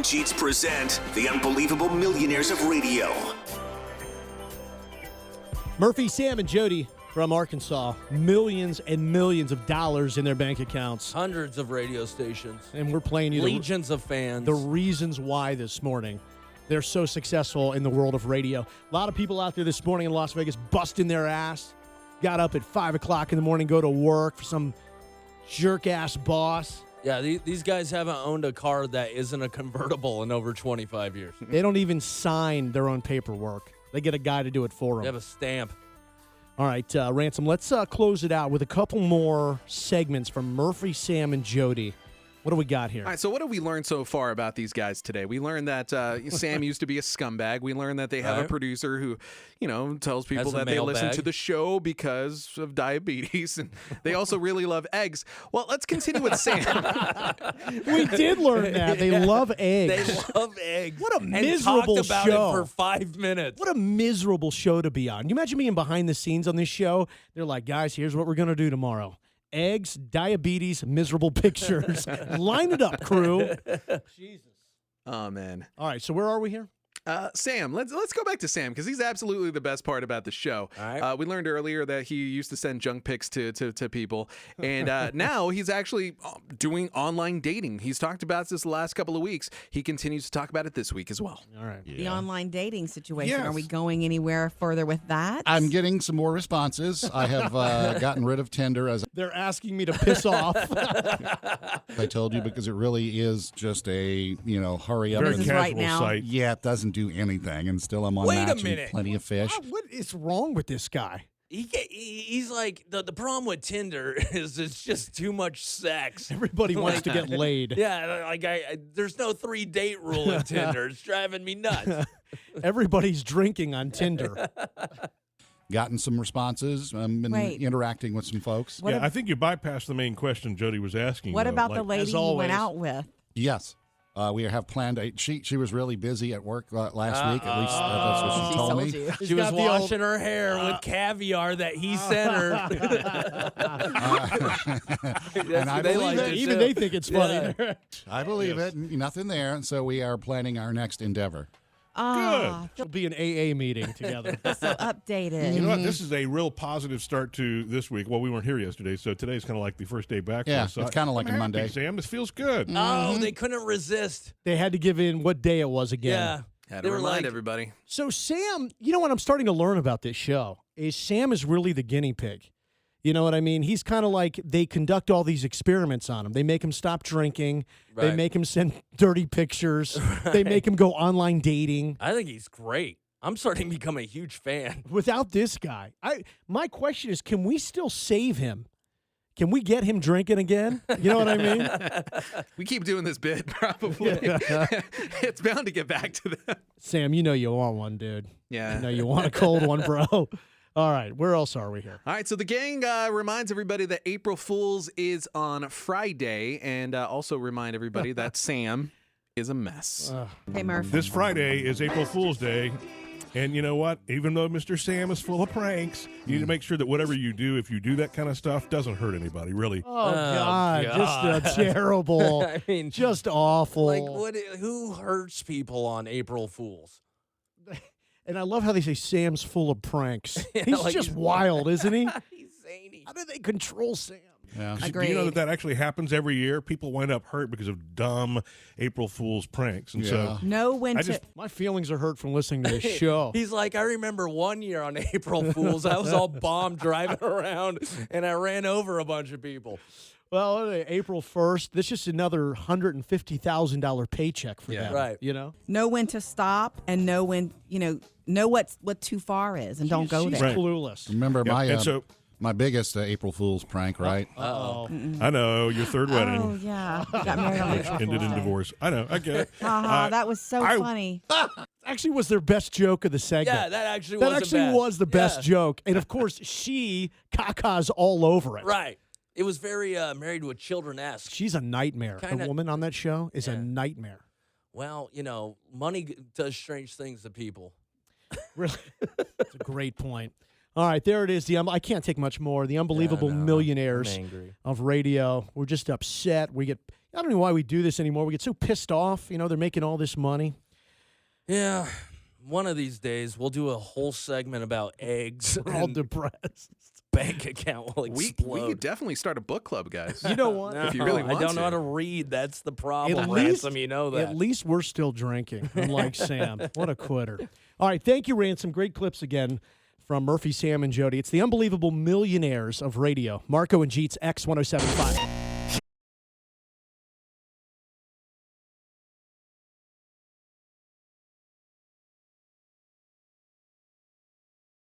and Jeetz present the unbelievable millionaires of radio. Murphy, Sam, and Jody from Arkansas. Millions and millions of dollars in their bank accounts. Hundreds of radio stations. And we're playing you legions of fans. The reasons why this morning they're so successful in the world of radio. A lot of people out there this morning in Las Vegas busting their ass. Got up at 5 o'clock in the morning, go to work for some jerk-ass boss. Yeah, these guys haven't owned a car that isn't a convertible in over 25 years. They don't even sign their own paperwork. They get a guy to do it for them. They have a stamp. All right, Ransom, let's close it out with a couple more segments from Murphy, Sam, and Jody. What do we got here? All right, so what have we learned so far about these guys today? We learned that Sam used to be a scumbag. We learned that they have a producer who, tells people that they listen to the show because of diabetes. And they also really love eggs. Well, let's continue with Sam. We did learn that. They love eggs. They love eggs. What a miserable and talked about show. it for 5 minutes. What a miserable show to be on. Can you imagine being behind the scenes on this show? They're like, guys, here's what we're going to do tomorrow. Eggs, diabetes, miserable pictures. Line it up, crew. Jesus. Oh, man. All right, so where are we here? Sam, let's go back to Sam because he's absolutely the best part about the show. All right. We learned earlier that he used to send junk pics to people, and now he's actually doing online dating. He's talked about this the last couple of weeks. He continues to talk about it this week as well. All right. The online dating situation. Yes. Are we going anywhere further with that? I'm getting some more responses. I have gotten rid of Tinder, as They're asking me to piss off. I told you, because it really is just a, hurry up. This And, is right now. site. yeah, it doesn't do anything, and still I'm on Wait a Match and minute. Plenty of Fish. What is wrong with this guy? He's like, the problem with Tinder is it's just too much sex. Everybody wants to get laid. Yeah, like there's no 3-date rule in Tinder. It's driving me nuts. Everybody's drinking on Tinder. Gotten some responses. Been Wait. interacting with some folks. What I think you bypassed the main question Jody was asking. What though. about the Like, lady as you always. went out with? Yes. We have planned she was really busy at work last week. At least that's what she told me. you. She was got the old- washing her hair with caviar that he sent her. And I They believe liked it. it. Even too. they think it's funny. I believe it. Nothing there. And so we are planning our next endeavor. It'll be an AA meeting together. So updated. You know what? This is a real positive start to this week. Well, we weren't here yesterday, so today's kind of like the first day back. Yeah, for us. So it's kinda like I'm a happy, Monday. Sam, this feels good. Oh, they couldn't resist. They had to give in what day it was again. Yeah. Had They to were remind like- everybody. So Sam, you know what I'm starting to learn about this show is Sam is really the guinea pig. You know what I mean? He's kind of like they conduct all these experiments on him. They make him stop drinking. They Right. make him send dirty pictures. They make him go online dating. I think he's great. I'm starting to become a huge fan. Without this guy, my question is, can we still save him? Can we get him drinking again? You know what I mean? We keep doing this bit, probably. It's bound to get back to them. Sam, you know you want one, dude. Yeah. You know you want a cold one, bro. All right, where else are we here? All right, so the gang reminds everybody that April Fool's is on Friday, and also remind everybody that Sam is a mess. Hey, Murph. This Friday is April Fool's Day. And you know what? Even though Mr. Sam is full of pranks, you need to make sure that whatever you do, if you do that kind of stuff, doesn't hurt anybody, really. Oh, God, just terrible. I mean, just awful. like, who hurts people on April Fools? And I love how they say Sam's full of pranks. Yeah, He's like just he's- wild, isn't he? He's zany. How do they control Sam? Yeah. Do you know Agreed. that actually happens every year? People wind up hurt because of dumb April Fool's pranks. And so Know when I to. just- My feelings are hurt from listening to this show. He's like, I remember one year on April Fools, I was all bombed driving around, and I ran over a bunch of people. Well, April 1st, this is another $150,000 paycheck for Yeah. them. Right. You know? know when to stop and know when, know what too far is and don't go She's there. clueless. Remember Yeah, my and so- my biggest April Fool's prank, right? Uh-oh. I know, your third Oh, wedding yeah. You got married on April ended Fool's in Day. divorce. I know, I get it. That was so I- funny. Actually was their best joke of the segment. Yeah, that actually was the best Yeah. joke. And, of course, she caca's all over it. Right. It was very Married with Children-esque. She's a nightmare. The Kinda- woman on that show is a Yeah. nightmare. Well, money does strange things to people. Really? That's a great point. All right, there it is. I can't take much more. The unbelievable millionaires I'm angry. of radio. We're just upset. We get, I don't know why we do this anymore. We get so pissed off. They're making all this money. Yeah. One of these days, we'll do a whole segment about eggs. We're all depressed. Bank account will We explode. could definitely start a book club, guys. You know what? If you really I want don't know to. how to read. That's the problem, At least- Ransom. You know that. At least we're still drinking, unlike Sam. What a quitter. All right, thank you, Ransom. Great clips again from Murphy, Sam, and Jody. It's the unbelievable millionaires of radio. Marco and Jeetz, X1075.